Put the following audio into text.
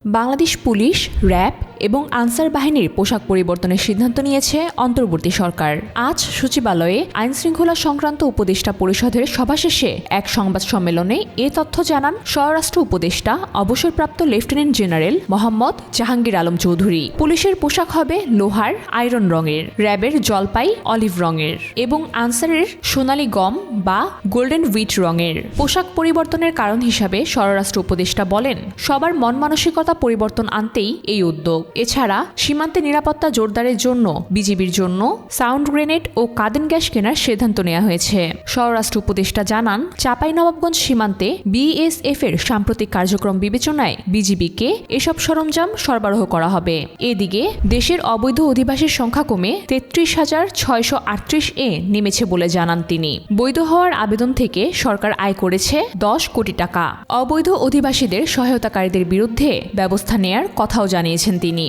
Bangladesh police, RAB এবং answer বাহিনীর পোশাক পরিবর্তনের সিদ্ধান্ত নিয়েছে অন্তর্বর্তী সরকার। আজ সচিবালয়ে আইনশৃঙ্খলা সংক্রান্ত উপদেষ্টা পরিষদের সভা শেষে এক সংবাদ সম্মেলনে এ তথ্য জানান স্বরাষ্ট্র উপদেষ্টা অবসরপ্রাপ্ত লেফটেন্যান্ট জেনারেল মোহাম্মদ জাহাঙ্গীর আলম চৌধুরী। পুলিশের পোশাক হবে লোহার আয়রন রঙের, র্যাবের জলপাই অলিভ রঙের এবং আনসারের সোনালী গম বা গোল্ডেন হুইট রঙের। পোশাক পরিবর্তনের কারণ হিসাবে স্বরাষ্ট্র উপদেষ্টা বলেন, সবার মন মানসিকতা পরিবর্তন আনতেই এই উদ্যোগ। এছাড়া সীমান্তে নিরাপত্তা জোরদারের জন্য বিজিবির জন্য সাউন্ড গ্রেনেড ও কাঁদান গ্যাস কেনার সিদ্ধান্ত নেওয়া হয়েছে। স্বরাষ্ট্র উপদেষ্টা জানান, চাঁপাইনবাবগঞ্জ সীমান্তে বিএসএফ এর সাম্প্রতিক কার্যক্রম বিবেচনায় বিজিবিকে এসব সরঞ্জাম সরবরাহ করা হবে। এদিকে দেশের অবৈধ অধিবাসীর সংখ্যা কমে ৩৩,৬৩৮ নেমেছে বলে জানান তিনি। বৈধ হওয়ার আবেদন থেকে সরকার আয় করেছে ১০ কোটি টাকা। অবৈধ অধিবাসীদের সহায়তাকারীদের বিরুদ্ধে ব্যবস্থা নেয়ার কথাও জানিয়েছেন তিনি।